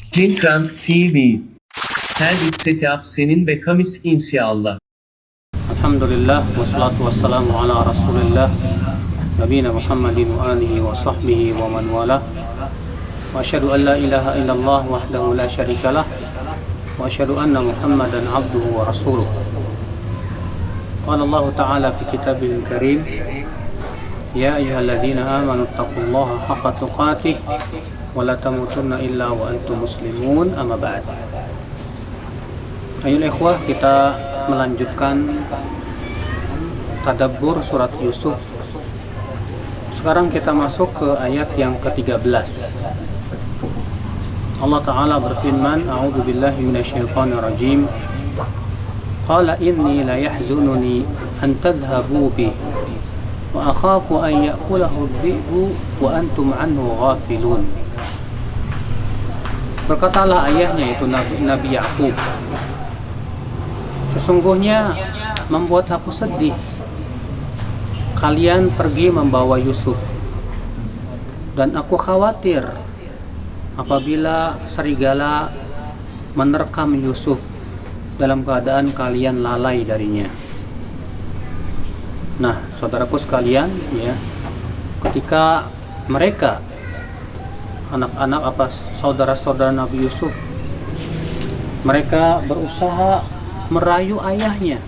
Pinkrank TV. Her setup senin ve kamis inşallah. Alhamdulillah wassalatu wassalamu ala Rasulillah nabiyina Muhammadin wa alihi wa sahbihi wa man wala. Wa asyhadu an la ilaha illallah wahdahu la syarikalah wa asyhadu anna Muhammadan abduhu wa rasuluh. Qala Allah ta'ala fi kitabihil karim, ya ayyuhalladzina amanu taqullaha haqqa tuqatih wa la tamutunna illa wa antum muslimun, amma ba'd. Ayo ikhwah, kita melanjutkan tadabbur surat Yusuf. Sekarang kita masuk ke ayat yang ke-13. Allah Ta'ala berfirman, a'udzu billahi minasyaitonir rajim. Qala inni la yahzununi an tadhhabu bi wa akhafu an ya'kulahu adh-dhi'bu wa antum anhu ghafilun. Berkatalah ayahnya, itu Nabi Yakub, sesungguhnya membuat aku sedih kalian pergi membawa Yusuf, dan aku khawatir apabila serigala menerkam Yusuf dalam keadaan kalian lalai darinya. Nah, saudaraku sekalian, ya, ketika mereka anak-anak saudara-saudara Nabi Yusuf, mereka berusaha merayu ayahnya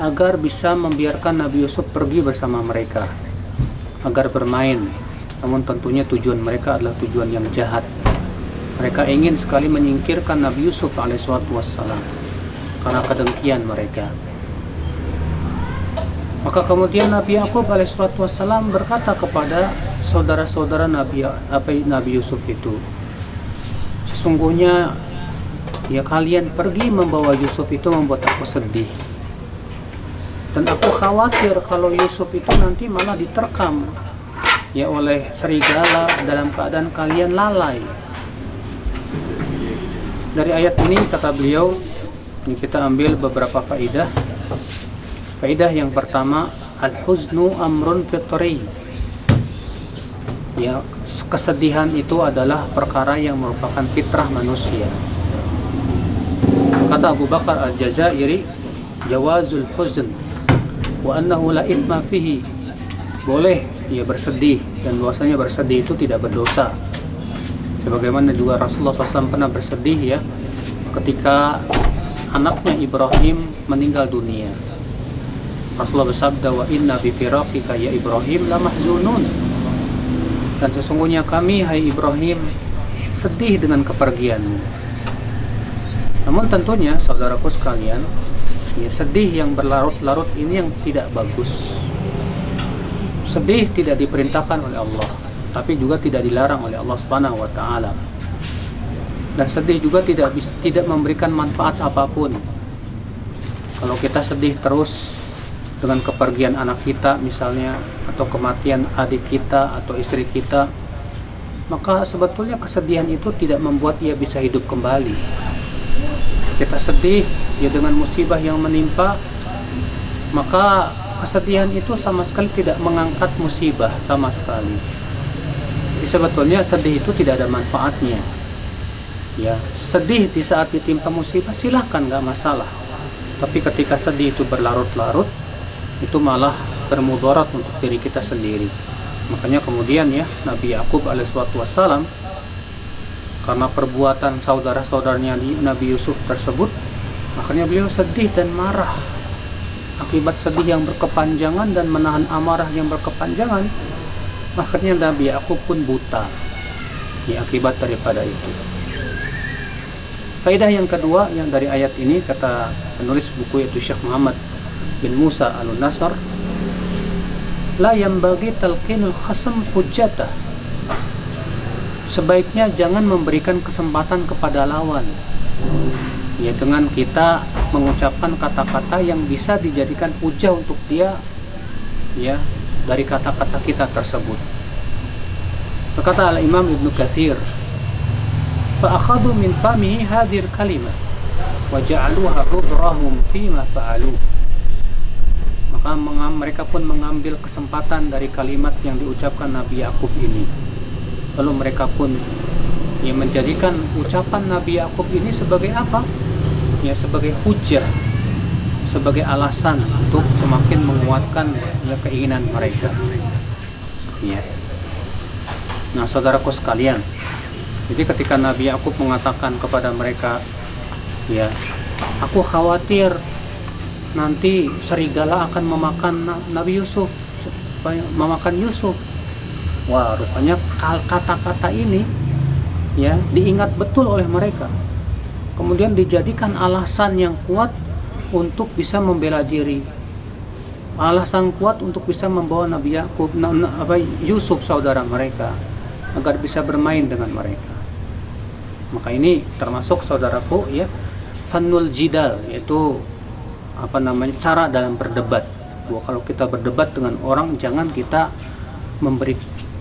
agar bisa membiarkan Nabi Yusuf pergi bersama mereka agar bermain. Namun tentunya tujuan mereka adalah tujuan yang jahat. Mereka ingin sekali menyingkirkan Nabi Yusuf alaihissalam karena kedengkian mereka. Maka kemudian Nabi Yakub alaihissalam berkata kepada saudara-saudara Nabi Yusuf itu, sesungguhnya ya kalian pergi membawa Yusuf itu membuat aku sedih, dan aku khawatir kalau Yusuf itu nanti malah diterkam ya oleh serigala dalam keadaan kalian lalai. Dari ayat ini, kata beliau, ini kita ambil beberapa faidah. Faidah yang pertama, al-huznu amrun fitri. Ya, kesedihan itu adalah perkara yang merupakan fitrah manusia. Kata Abu Bakar Al-Jazairi, jawazul huzn wa annahu la ithma fihi. Boleh ya bersedih, dan bahwasanya bersedih itu tidak berdosa. Sebagaimana juga Rasulullah SAW pernah bersedih ya ketika anaknya Ibrahim meninggal dunia. Rasulullah bersabda, wa inna bi firaqika ya Ibrahim la mahzunun. Dan sesungguhnya kami, hai Ibrahim, sedih dengan kepergianmu. Namun tentunya saudaraku sekalian, ya, sedih yang berlarut-larut ini yang tidak bagus. Sedih tidak diperintahkan oleh Allah, tapi juga tidak dilarang oleh Allah Subhanahu wa taala. Dan sedih juga tidak memberikan manfaat apapun. Kalau kita sedih terus dengan kepergian anak kita misalnya, atau kematian adik kita atau istri kita, maka sebetulnya kesedihan itu tidak membuat ia bisa hidup kembali. Kita sedih ya dengan musibah yang menimpa, maka kesedihan itu sama sekali tidak mengangkat musibah sama sekali. Jadi sebetulnya sedih itu tidak ada manfaatnya. Ya, sedih di saat ditimpa musibah silahkan, nggak masalah. Tapi ketika sedih itu berlarut-larut, itu malah bermudarat untuk diri kita sendiri. Makanya kemudian ya Nabi Yakub alaihissalam, karena perbuatan saudara-saudaranya Nabi Yusuf tersebut, makanya beliau sedih dan marah. Akibat sedih yang berkepanjangan dan menahan amarah yang berkepanjangan, akhirnya Nabi Yakub pun buta ya akibat daripada itu. Faedah yang kedua yang dari ayat ini, kata penulis buku yaitu Syekh Muhammad bin Musa Al-Nasr, la yanbaghi talqinul khasm hujjatah. Sebaiknya jangan memberikan kesempatan kepada lawan ya dengan kita mengucapkan kata-kata yang bisa dijadikan hujah untuk dia ya dari kata-kata kita tersebut. Berkata Al-Imam Ibnu Katsir, fa akhadhu min famihi hadhil kalimah wa ja'aluha rudrahum fima fa'alu. Maka mereka pun mengambil kesempatan dari kalimat yang diucapkan Nabi Yakub ini, lalu mereka pun yang menjadikan ucapan Nabi Yakub ini sebagai apa? Ya, sebagai hujah, sebagai alasan untuk semakin menguatkan ya, keinginan mereka. Ya. Nah, saudaraku sekalian, jadi ketika Nabi Yakub mengatakan kepada mereka, ya, aku khawatir nanti serigala akan memakan Nabi Yusuf, memakan Yusuf. Wah, rupanya kata-kata ini ya diingat betul oleh mereka. Kemudian dijadikan alasan yang kuat untuk bisa membela diri. Alasan kuat untuk bisa membawa Nabi Yakub, Yusuf saudara mereka agar bisa bermain dengan mereka. Maka ini termasuk saudaraku ya fannul jidal, yaitu cara dalam berdebat. Bahwa kalau kita berdebat dengan orang, jangan kita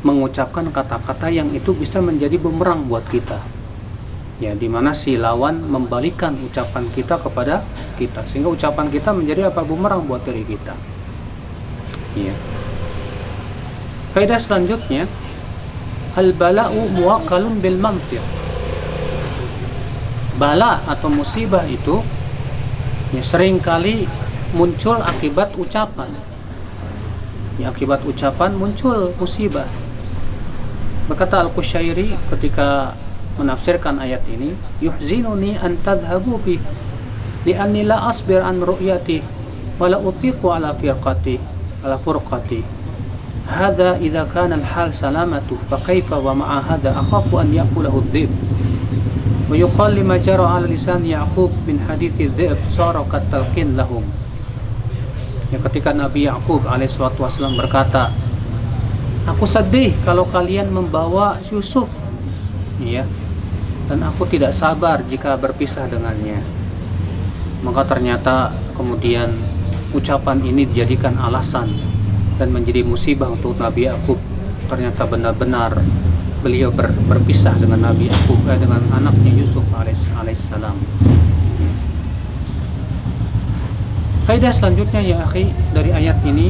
mengucapkan kata-kata yang itu bisa menjadi bumerang buat kita. Ya, dimana si lawan membalikkan ucapan kita kepada kita, sehingga ucapan kita menjadi bumerang buat diri kita. Ya. Faedah selanjutnya, al-bala'u muwakkalun bil mantiq. Bala atau musibah itu ya seringkali muncul akibat ucapan. Ya, akibat ucapan muncul musibah. Berkata Al-Qushairi ketika menafsirkan ayat ini, yuhzinuni an tadhhabu bi li'anni la asbir an ru'yati wa la utiqu ala furqati hadha idza kana al-hal salamatu fa kaifa wa ma'a hadha akhafu an yaqulahu adh-dhib wa yuqal lima jara ala lisan Ya'qub min hadithi adh-dhib sara katalqin lahum. Ya, ketika Nabi Ya'qub alaihissalatu wassalam berkata, aku sedih kalau kalian membawa Yusuf, ya, dan aku tidak sabar jika berpisah dengannya. Maka ternyata kemudian ucapan ini dijadikan alasan dan menjadi musibah untuk Nabi Yakub. Ternyata benar-benar beliau berpisah dengan Nabi Yakub, dengan anaknya Yusuf alaihissalam. Faedah selanjutnya ya akhi dari ayat ini,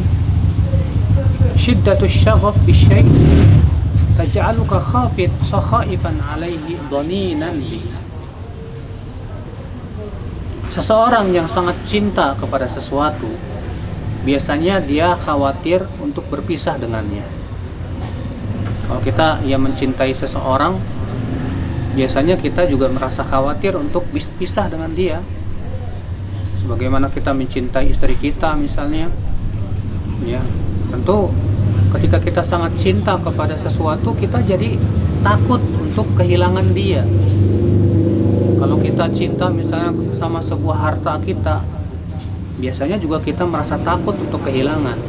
syiddatus syaghaf bisyai' taj'aluka khaifan alaihi dhaninan bi. Seseorang yang sangat cinta kepada sesuatu, biasanya dia khawatir untuk berpisah dengannya. Kalau kita mencintai seseorang, biasanya kita juga merasa khawatir untuk pisah dengan dia. Sebagaimana kita mencintai istri kita misalnya, ya, tentu ketika kita sangat cinta kepada sesuatu, kita jadi takut untuk kehilangan dia. Kalau kita cinta misalnya sama sebuah harta kita, biasanya juga kita merasa takut untuk kehilangan.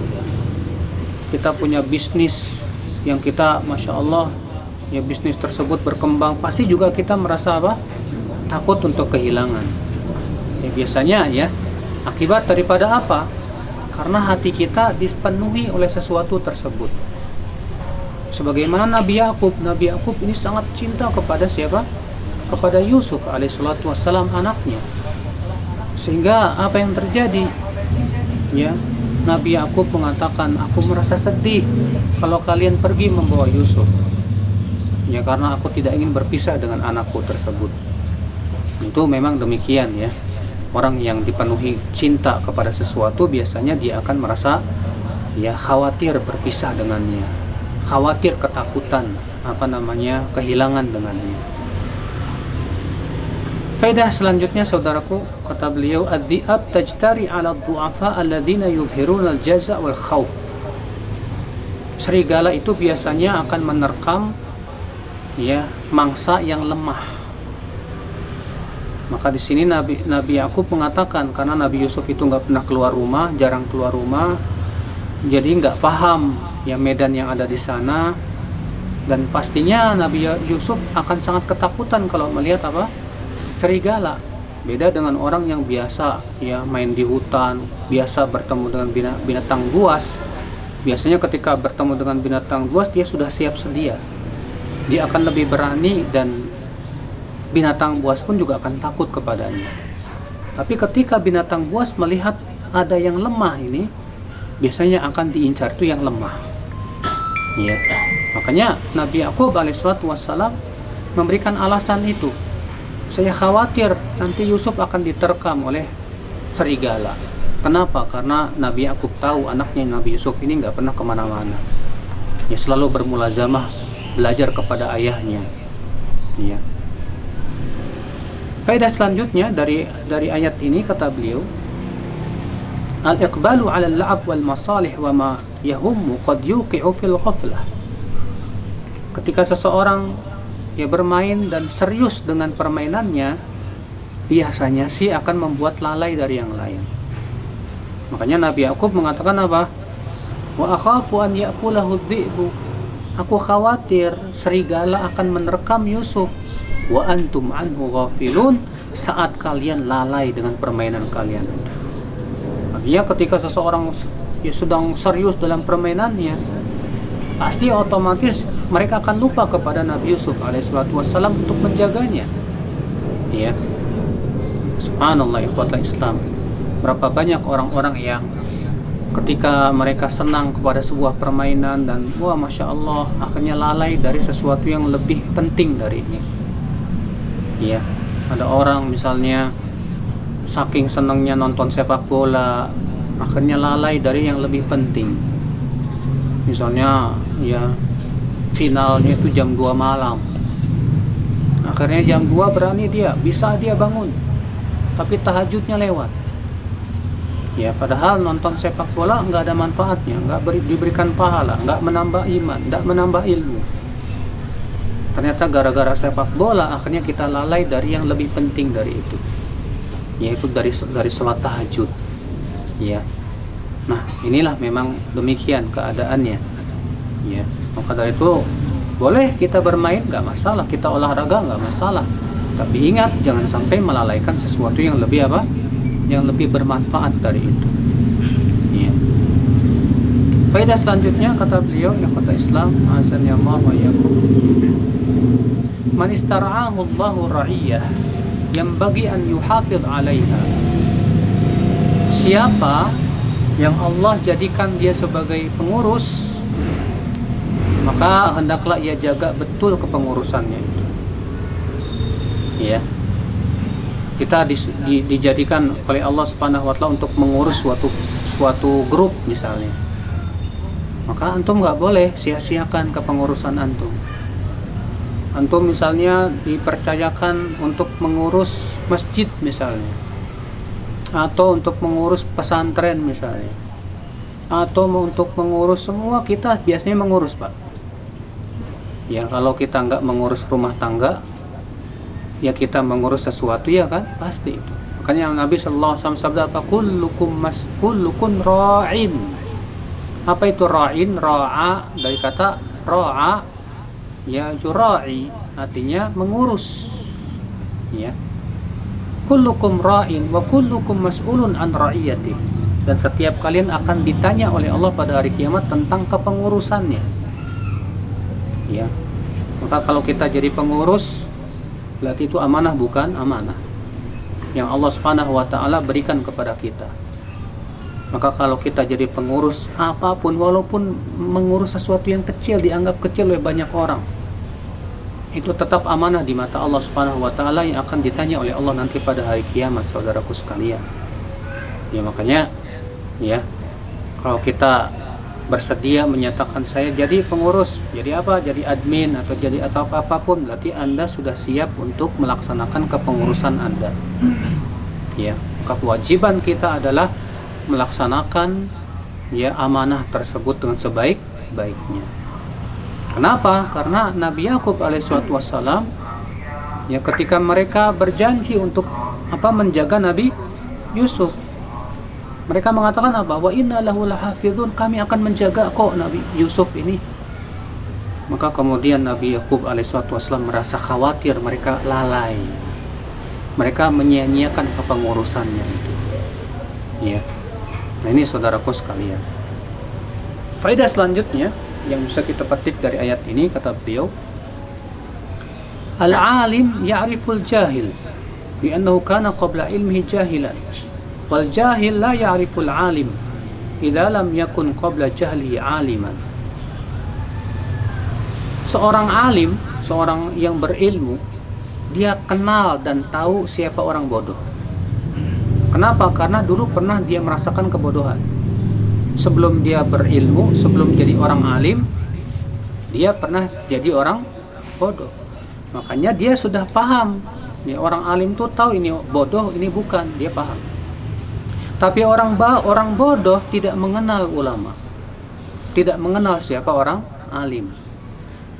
Kita punya bisnis yang kita, Masya Allah, ya bisnis tersebut berkembang, pasti juga kita merasa takut untuk kehilangan. Ya, biasanya ya, akibat daripada apa? Karena hati kita dipenuhi oleh sesuatu tersebut. Sebagaimana Nabi Yakub ini sangat cinta kepada siapa? Kepada Yusuf alaihissalatu wassalam, anaknya. Sehingga apa yang terjadi? Ya, Nabi Yakub mengatakan, aku merasa sedih kalau kalian pergi membawa Yusuf. Ya, karena aku tidak ingin berpisah dengan anakku tersebut. Itu memang demikian ya. Orang yang dipenuhi cinta kepada sesuatu, biasanya dia akan merasa ya khawatir berpisah dengannya, khawatir ketakutan kehilangan dengannya. Faedah selanjutnya saudaraku, kata beliau, ad-dhi'ab tajtari 'ala ad-du'afa alladziina yudhhiruna al-jaza' wal khauf. Serigala itu biasanya akan menerkam ya mangsa yang lemah. Maka di sini Nabi Yakub mengatakan, karena Nabi Yusuf itu nggak pernah keluar rumah, jarang keluar rumah, jadi nggak paham ya medan yang ada di sana, dan pastinya Nabi Yusuf akan sangat ketakutan kalau melihat serigala. Beda dengan orang yang biasa ya main di hutan, biasa bertemu dengan binatang buas. Biasanya ketika bertemu dengan binatang buas, dia sudah siap sedia, dia akan lebih berani, dan binatang buas pun juga akan takut kepadanya. Tapi ketika binatang buas melihat ada yang lemah ini, biasanya akan diincar itu yang lemah. Ya. Makanya Nabi Yakub alaihissalatu wassalam memberikan alasan itu. Saya khawatir nanti Yusuf akan diterkam oleh serigala. Kenapa? Karena Nabi Yakub tahu anaknya Nabi Yusuf ini nggak pernah kemana-mana. Ya, selalu bermulazamah, belajar kepada ayahnya. Ya. Faedah selanjutnya dari ayat ini, kata beliau, al-iqbalu 'ala al-la'ab wal masalih wa ma yahummu qad yuqi'u fil ghaflah. Ketika seseorang bermain dan serius dengan permainannya, biasanya sih akan membuat lalai dari yang lain. Makanya Nabi Yakub mengatakan apa? Wa akhafu an ya'kulahu dhi'bu. Aku khawatir serigala akan menerkam Yusuf. Wa antum anhu ghafilun, saat kalian lalai dengan permainan kalian. Artinya ketika seseorang sedang serius dalam permainannya, pasti otomatis mereka akan lupa kepada Nabi Yusuf alaihissalam untuk menjaganya. Ya. Subhanallah, ikhwatal Islam. Berapa banyak orang-orang yang ketika mereka senang kepada sebuah permainan dan wah masya Allah, akhirnya lalai dari sesuatu yang lebih penting darinya. Ya, ada orang misalnya saking senangnya nonton sepak bola, akhirnya lalai dari yang lebih penting. Misalnya ya finalnya itu jam 2 malam. Akhirnya jam 2 bisa dia bangun, tapi tahajudnya lewat. Ya, padahal nonton sepak bola nggak ada manfaatnya, nggak diberikan pahala, nggak menambah iman, nggak menambah ilmu. Ternyata gara-gara sepak bola akhirnya kita lalai dari yang lebih penting dari itu, yaitu dari sholat tahajud. Ya, nah inilah memang demikian keadaannya. Ya, maka dari itu boleh kita bermain, nggak masalah, kita olahraga nggak masalah. Tapi ingat, jangan sampai melalaikan sesuatu yang lebih yang lebih bermanfaat dari itu. Ya. Faedah selanjutnya, kata beliau, ya kata Islam, azan ya Allah wa yakum, man istara'ahu Allahu ra'iyah yang bagi an yuhafidh 'alaiha. Siapa yang Allah jadikan dia sebagai pengurus, maka hendaklah ia jaga betul kepengurusannya itu. Ya. Kita dijadikan oleh Allah Subhanahu wa taala untuk mengurus suatu grup misalnya. Maka antum nggak boleh sia-siakan kepengurusan antum. Antum misalnya dipercayakan untuk mengurus masjid misalnya, atau untuk mengurus pesantren misalnya, atau untuk mengurus semua, kita biasanya mengurus, Pak. Ya, kalau kita nggak mengurus rumah tangga, ya kita mengurus sesuatu, ya kan, pasti itu. Makanya Nabi sallallahu alaihi wasallam sabda apa? Kullukum ra'in. Apa itu ra'in? Ra'a dari kata ra'a, ya ra'i, artinya mengurus. Ya. Kullukum ra'in wa kullukum mas'ulun an ra'iyati. Dan setiap kalian akan ditanya oleh Allah pada hari kiamat tentang kepengurusannya. Ya. Maka kalau kita jadi pengurus, berarti itu amanah, bukan amanah yang Allah Subhanahu wa taala berikan kepada kita. Maka kalau kita jadi pengurus apapun, walaupun mengurus sesuatu yang kecil, dianggap kecil oleh banyak orang, itu tetap amanah di mata Allah Subhanahu wa taala yang akan ditanya oleh Allah nanti pada hari kiamat, saudaraku sekalian. Ya, makanya ya, kalau kita bersedia menyatakan saya jadi pengurus, jadi apa, jadi admin atau jadi atau apapun, berarti Anda sudah siap untuk melaksanakan kepengurusan Anda. Ya, maka kewajiban kita adalah melaksanakan ya amanah tersebut dengan sebaik-baiknya. Kenapa? Karena Nabi Yakub alaihissalam ya, ketika mereka berjanji untuk menjaga Nabi Yusuf, mereka mengatakan apa? Wa inna lahu lahafizun, kami akan menjaga kok Nabi Yusuf ini. Maka kemudian Nabi Yakub alaihissalam merasa khawatir mereka lalai, mereka menyia-nyiakan kepengurusannya itu. Ya. Nah, ini saudaraku sekalian. Faedah selanjutnya yang bisa kita petik dari ayat ini, kata beliau, al-alim ya'riful jahil li'annahu kana qabla ilmihi jahilan. Wal jahil la ya'riful alim idza lam yakun qabla jahlihi aliman. Seorang alim seorang yang berilmu, dia kenal dan tahu siapa orang bodoh. Kenapa? Karena dulu pernah dia merasakan kebodohan. Sebelum dia berilmu, sebelum jadi orang alim, dia pernah jadi orang bodoh. Makanya dia sudah paham. Ya, orang alim tuh tahu ini bodoh, ini bukan, dia paham. Tapi orang bodoh tidak mengenal ulama, tidak mengenal siapa orang alim.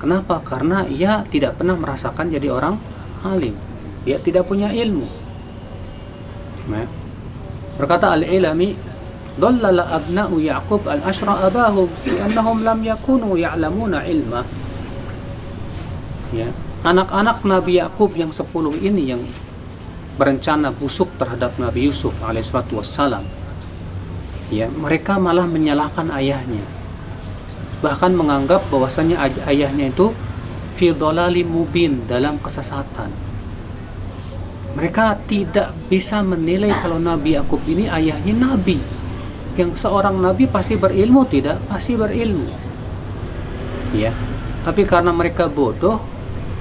Kenapa? Karena ia tidak pernah merasakan jadi orang alim. Dia tidak punya ilmu. Nah, berkata Al-Ilami, "Dhallala abna'u Ya'qub al-ashra abahum li'annahum lam yakunu ya'lamuna ilma." Ya, anak-anak Nabi Yakub yang 10 ini yang berencana busuk terhadap Nabi Yusuf alaihissalatu wassalam, ya, mereka malah menyalahkan ayahnya, bahkan menganggap bahwasanya ayahnya itu fi dhalalim mubin, dalam kesesatan. Mereka tidak bisa menilai kalau Nabi Yakub ini ayahnya nabi. Yang seorang nabi pasti berilmu, tidak? Pasti berilmu. Ya. Tapi karena mereka bodoh,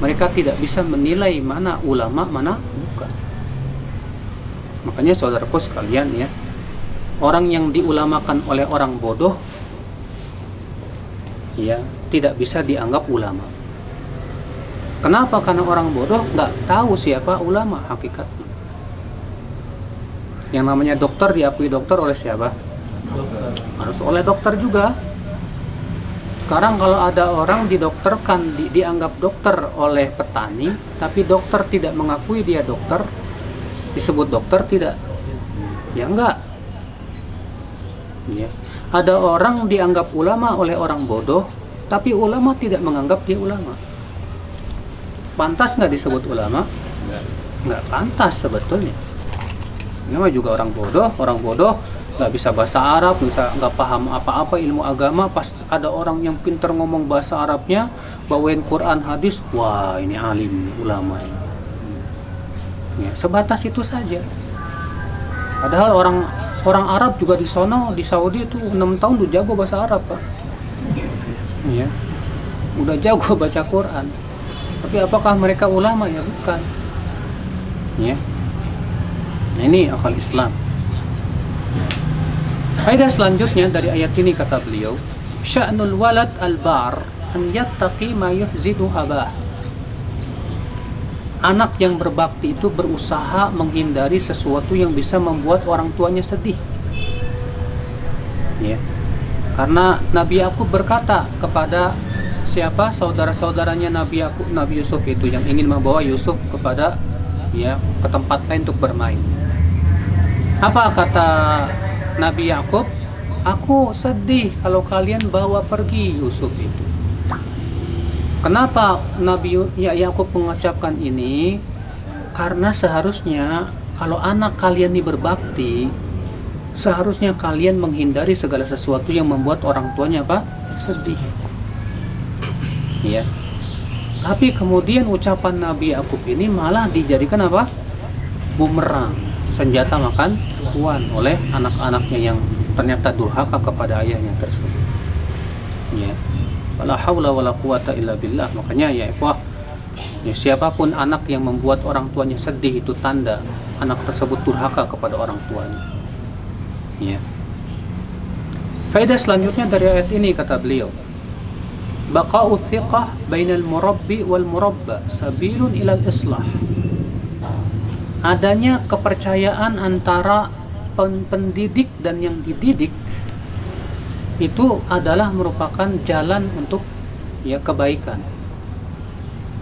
mereka tidak bisa menilai mana ulama, mana bukan. Makanya saudaraku sekalian ya, orang yang diulamakan oleh orang bodoh ya tidak bisa dianggap ulama. Kenapa? Karena orang bodoh nggak tahu siapa ulama hakikatnya. Yang namanya dokter diakui dokter oleh siapa? Harus oleh dokter juga. Sekarang kalau ada orang didokterkan, dianggap dokter oleh petani, tapi dokter tidak mengakui dia dokter, disebut dokter tidak? Ya enggak. Ya. Ada orang dianggap ulama oleh orang bodoh, tapi ulama tidak menganggap dia ulama. Pantas nggak disebut ulama? Nggak pantas sebetulnya. Ini juga orang bodoh nggak bisa bahasa Arab, nggak paham apa-apa ilmu agama. Pas ada orang yang pintar ngomong bahasa Arabnya, bawain Quran hadis, wah ini alim, ulama. Ya, sebatas itu saja. Padahal orang Arab juga di sono, di Saudi itu 6 tahun udah jago bahasa Arab, Pak. Ya, udah jago baca Quran. Tapi apakah mereka ulama? Ya bukan. Ya. Nah, ini akal Islam. Faedah selanjutnya dari ayat ini kata beliau, sya'nul walad al-bar an yattaqi ma yuhzidu abah. Anak yang berbakti itu berusaha menghindari sesuatu yang bisa membuat orang tuanya sedih. Ya. Karena Nabi Yakub berkata kepada siapa? Saudara-saudaranya Nabi Yakub, Nabi Yusuf itu yang ingin membawa Yusuf kepada ya ke tempat lain untuk bermain. Apa kata Nabi Yakub? Aku sedih kalau kalian bawa pergi Yusuf itu. Kenapa Nabi Yakub mengucapkan ini? Karena seharusnya kalau anak kalian ini berbakti, seharusnya kalian menghindari segala sesuatu yang membuat orang tuanya apa? Sedih. Ya. Tapi kemudian ucapan Nabi Yakub ini malah dijadikan apa? Bumerang, senjata makan tuan oleh anak-anaknya yang ternyata durhaka kepada ayahnya tersebut. Ya. Wala haula wala quwata illa billah. Makanya ya ikhwah, ya, siapapun anak yang membuat orang tuanya sedih itu tanda anak tersebut durhaka kepada orang tuanya. Ya. Faedah selanjutnya dari ayat ini kata beliau, baqa'u thiqah bainal murabbi wal murabba sabilun ilal islah. Adanya kepercayaan antara pendidik dan yang dididik itu adalah merupakan jalan untuk ya kebaikan.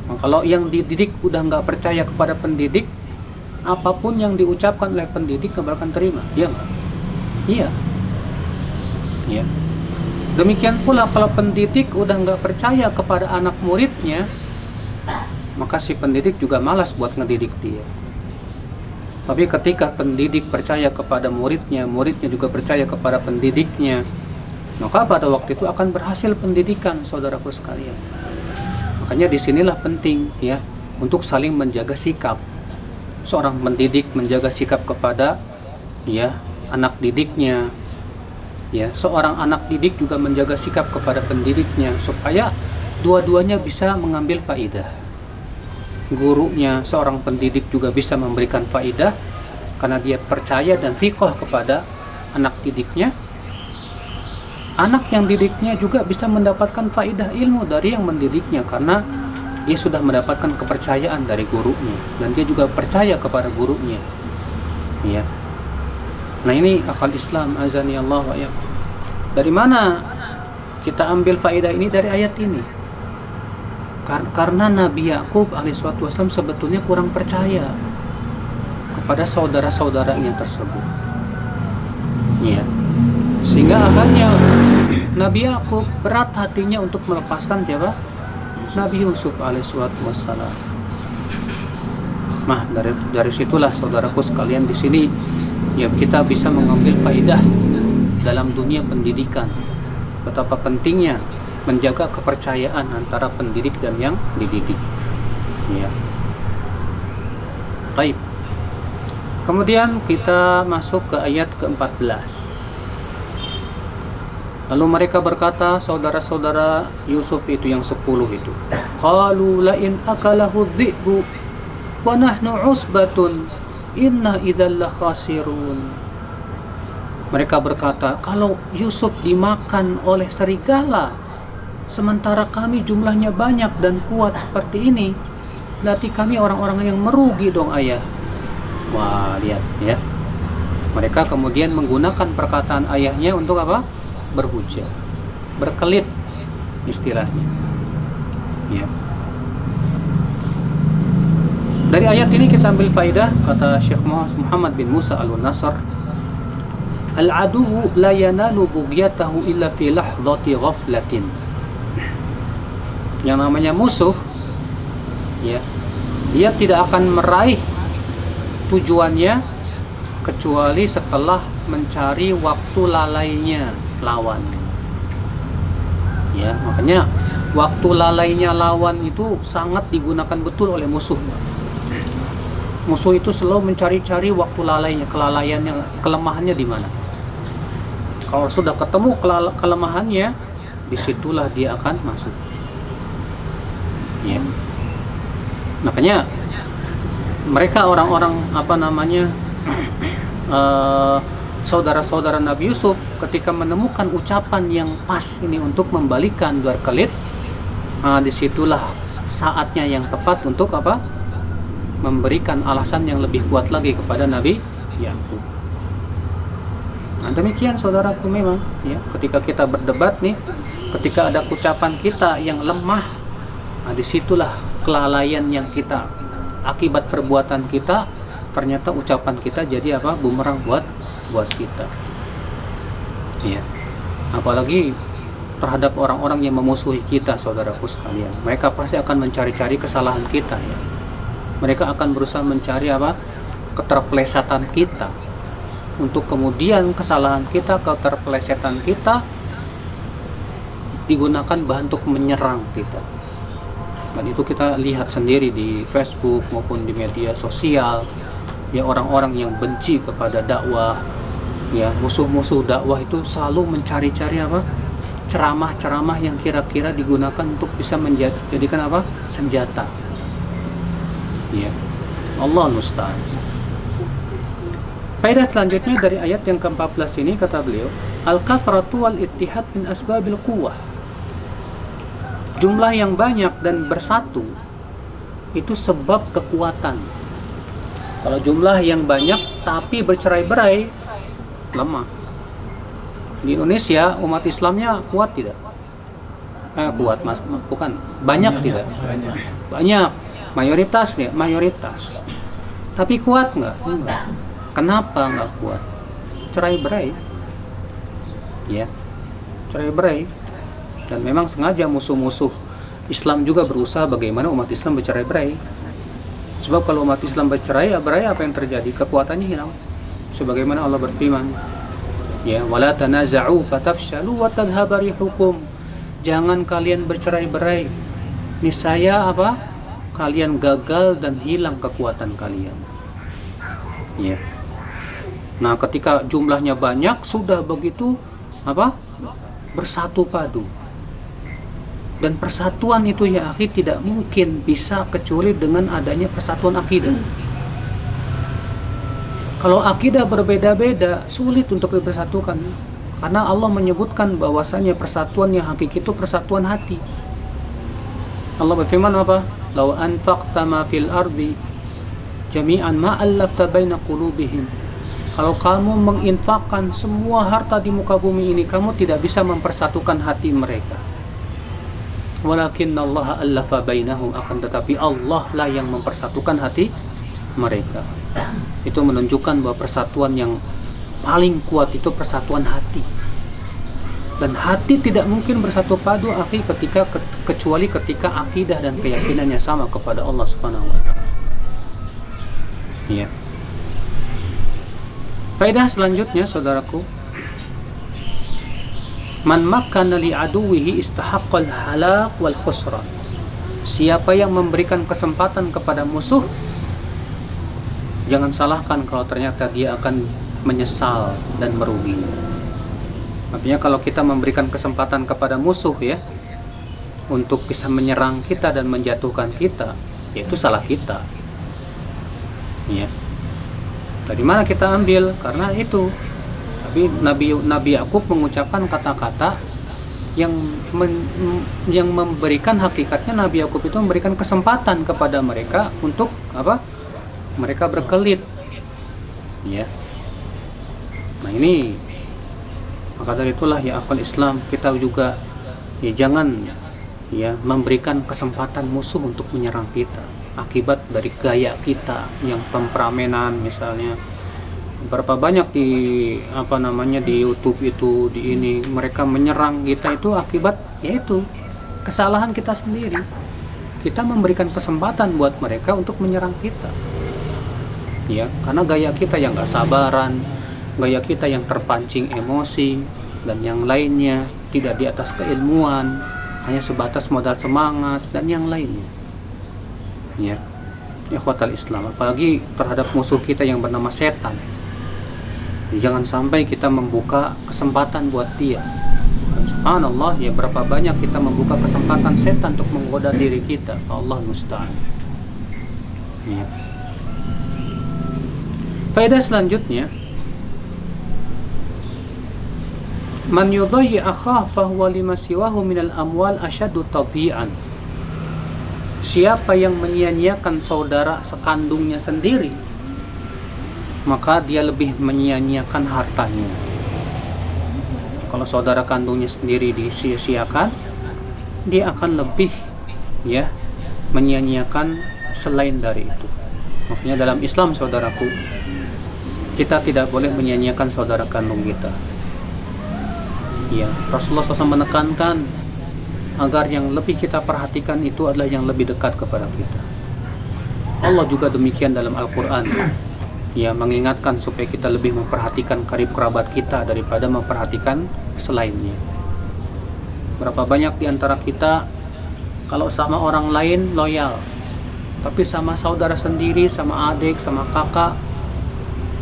Nah, kalau yang dididik udah nggak percaya kepada pendidik, apapun yang diucapkan oleh pendidik nggak akan terima. Iya nggak? Iya. Ya. Demikian pula kalau pendidik udah nggak percaya kepada anak muridnya, maka si pendidik juga malas buat ngedidik dia. Tapi ketika pendidik percaya kepada muridnya, muridnya juga percaya kepada pendidiknya, maka pada waktu itu akan berhasil pendidikan, saudaraku sekalian. Makanya disinilah penting ya untuk saling menjaga sikap. Seorang pendidik menjaga sikap kepada ya anak didiknya. Ya, seorang anak didik juga menjaga sikap kepada pendidiknya supaya dua-duanya bisa mengambil faidah. Gurunya, seorang pendidik juga bisa memberikan faidah karena dia percaya dan thiqah kepada anak didiknya. Anak yang didiknya juga bisa mendapatkan faidah ilmu dari yang mendidiknya karena dia sudah mendapatkan kepercayaan dari gurunya dan dia juga percaya kepada gurunya. Ya. Nah, ini akal Islam, azani Allah wa iyyakum. Dari mana kita ambil faedah ini? Dari ayat ini. Karena Nabi Yakub alaihissalatu wassalam sebetulnya kurang percaya kepada saudara-saudaranya tersebut. Ya. Sehingga akhirnya Nabi Yakub berat hatinya untuk melepaskan siapa? Nabi Yusuf alaihissalatu wassalam. Nah, dari situlah saudaraku sekalian di sini ya kita bisa mengambil faedah dalam dunia pendidikan. Betapa pentingnya menjaga kepercayaan antara pendidik dan yang dididik. Ya. Baik. Kemudian kita masuk ke ayat ke-14. Lalu mereka berkata, saudara-saudara Yusuf itu yang 10 itu, qalu la in akalahu dhi'bu wa nahnu usbatun inna idzal la khasirun. Mereka berkata, kalau Yusuf dimakan oleh serigala sementara kami jumlahnya banyak dan kuat seperti ini, berarti kami orang-orang yang merugi dong ayah. Wah, lihat ya. Mereka kemudian menggunakan perkataan ayahnya untuk apa? Berhujah, berkelit istilahnya. Ya. Dari ayat ini kita ambil faedah, kata Syekh Muhammad bin Musa Al-Nasr, al-aduwu la yanalu bugyatahu illa fi lahdhati ghaflatin. Yang namanya musuh, ya, dia tidak akan meraih tujuannya kecuali setelah mencari waktu lalainya lawan. Ya, makanya waktu lalainya lawan itu sangat digunakan betul oleh musuh. Musuh itu selalu mencari-cari waktu lalainya, kelalaiannya, kelemahannya di mana. Kalau sudah ketemu kelemahannya, disitulah dia akan masuk. Ya. Makanya mereka orang-orang saudara-saudara Nabi Yusuf ketika menemukan ucapan yang pas ini untuk membalikan dua kelit, disitulah saatnya yang tepat untuk apa? Memberikan alasan yang lebih kuat lagi kepada Nabi Yakub. Nah, demikian saudaraku memang ya, ketika kita berdebat nih, ketika ada ucapan kita yang lemah, disitulah kelalaian yang kita akibat perbuatan kita, ternyata ucapan kita jadi apa? Bumerang buat kita. Ya. Apalagi terhadap orang-orang yang memusuhi kita, saudaraku sekalian. Mereka pasti akan mencari-cari kesalahan kita ya. Mereka akan berusaha mencari apa? Keterpelesetan kita. Untuk kemudian kesalahan kita, keterpelesetan kita digunakan bahan untuk menyerang kita. Dan itu kita lihat sendiri di Facebook maupun di media sosial. Ya, orang-orang yang benci kepada dakwah, ya, musuh-musuh dakwah itu selalu mencari-cari apa? Ceramah-ceramah yang kira-kira digunakan untuk bisa menjadikan apa? Senjata. Ya. Allah musta'an. Faedah selanjutnya dari ayat yang ke-14 ini kata beliau, al-kathratu wal ittihad min asbabil quwwah. Jumlah yang banyak dan bersatu itu sebab kekuatan. Kalau jumlah yang banyak tapi bercerai-berai, lemah. Di Indonesia umat Islamnya kuat tidak? Kuat mas, bukan banyak tidak? Banyak, mayoritas ya, mayoritas. Tapi kuat nggak? Enggak. Kenapa nggak kuat? Cerai-berai, ya, cerai-berai. Dan memang sengaja musuh-musuh Islam juga berusaha bagaimana umat Islam bercerai-berai. Sebab kalau umat Islam bercerai-berai, apa yang terjadi? Kekuatannya hilang. Sebagaimana Allah berfirman, ya, wala tanaza'u fatafshalu wa tadhhaba rihukum. Jangan kalian bercerai-berai, niscaya apa? Kalian gagal dan hilang kekuatan kalian. Ya. Nah, ketika jumlahnya banyak, sudah begitu apa? Bersatu padu. Dan persatuan itu ya akhi tidak mungkin bisa kecuali dengan adanya persatuan akidah. Kalau akidah berbeda-beda, sulit untuk dipersatukan. Karena Allah menyebutkan bahwasanya persatuan yang hakiki itu persatuan hati. Allah berfirman apa? Lau anfaqta ma fil ardi jami'an ma allafta baina qulubihim. Kalau kamu menginfakkan semua harta di muka bumi ini, kamu tidak bisa mempersatukan hati mereka. Walakinna Allah allafa bainahum, akan tetapi Allah lah yang mempersatukan hati mereka. Itu menunjukkan bahwa persatuan yang paling kuat itu persatuan hati. Dan hati tidak mungkin bersatu padu akhi kecuali ketika akidah dan keyakinannya sama kepada Allah Subhanahu wa taala. Ya. Faedah selanjutnya saudaraku, man makkana li aduwihi istahaqqal halak wal khusran. Siapa yang memberikan kesempatan kepada musuh, jangan salahkan kalau ternyata dia akan menyesal dan merugi. Artinya kalau kita memberikan kesempatan kepada musuh ya untuk bisa menyerang kita dan menjatuhkan kita, yaitu salah kita. Ya. Dari mana kita ambil? Karena itu Nabi Yakub mengucapkan kata-kata yang memberikan hakikatnya Nabi Yakub itu memberikan kesempatan kepada mereka untuk apa? Mereka berkelit. Ya. Nah ini, maka dari itulah ya akhwal Islam, kita juga ya jangan ya memberikan kesempatan musuh untuk menyerang kita akibat dari gaya kita yang temperamenan misalnya. Berapa banyak di di YouTube itu di ini mereka menyerang kita itu akibat yaitu kesalahan kita sendiri. Kita memberikan kesempatan buat mereka untuk menyerang kita. Ya, karena gaya kita yang gak sabaran, gaya kita yang terpancing emosi dan yang lainnya, tidak di atas keilmuan, hanya sebatas modal semangat dan yang lainnya. Ya, ikhwatal Islam, apalagi terhadap musuh kita yang bernama setan. Jangan sampai kita membuka kesempatan buat dia. Dan subhanallah, ya berapa banyak kita membuka kesempatan setan untuk menggoda diri kita. Allah musta'an. Ya. Faedah selanjutnya, man yudayyi akhah fahuwa lima siwahu minal amwal asyadu tadhi'an. Siapa yang menyia-nyiakan saudara sekandungnya sendiri, maka dia lebih menyia-nyiakan hartanya. Kalau saudara kandungnya sendiri disia-siakan, dia akan lebih ya menyia-nyiakan selain dari itu. Makanya dalam Islam saudaraku, kita tidak boleh menyia-nyiakan saudara kandung kita. Ya, Rasulullah SAW menekankan agar yang lebih kita perhatikan itu adalah yang lebih dekat kepada kita. Allah juga demikian dalam Al-Quran. Ya, mengingatkan supaya kita lebih memperhatikan karib kerabat kita daripada memperhatikan selainnya. Berapa banyak di antara kita kalau sama orang lain loyal, tapi sama saudara sendiri, sama adik, sama kakak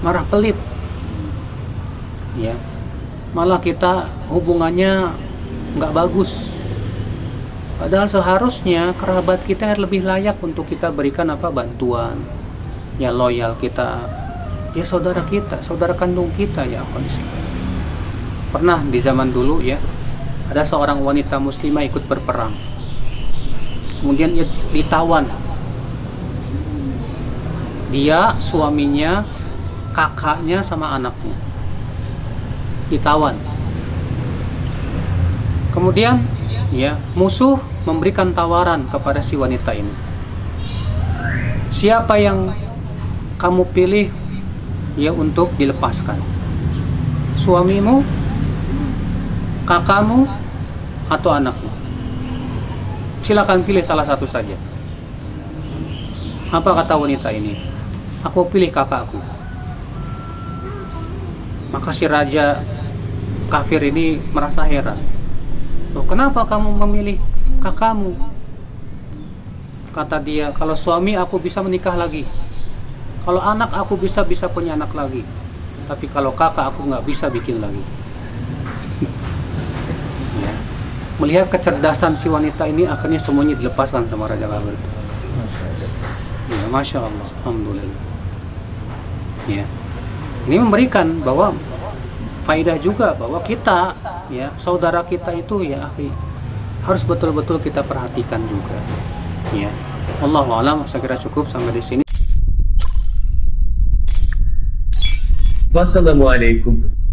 marah pelit. Ya, malah kita hubungannya nggak bagus. Padahal seharusnya kerabat kita lebih layak untuk kita berikan bantuan. Ya loyal kita, ya saudara kita, saudara kandung kita ya akhwat Islam. Pernah di zaman dulu ya, ada seorang wanita muslimah ikut berperang. Kemudian ia ditawan. Dia, suaminya, kakaknya sama anaknya ditawan. Kemudian ya musuh memberikan tawaran kepada si wanita ini. Siapa yang kamu pilih ya untuk dilepaskan? Suamimu, kakakmu, atau anakmu? Silakan pilih salah satu saja. Apa kata wanita ini? Aku pilih kakakku. Maka si raja kafir ini merasa heran. Loh, kenapa kamu memilih kakakmu? Kata dia, kalau suami aku bisa menikah lagi, kalau anak aku bisa punya anak lagi, tapi kalau kakak aku nggak bisa bikin lagi. Ya. melihat kecerdasan si wanita ini, akhirnya semuanya dilepaskan sama Raja Kafir itu. Ya, Masya Allah, Alhamdulillah. Ya, ini memberikan bahwa faedah juga bahwa kita, ya, saudara kita itu, ya akhi, harus betul-betul kita perhatikan juga. Ya, Allahu a'lam. Saya kira cukup sampai di sini. Wassalamualaikum.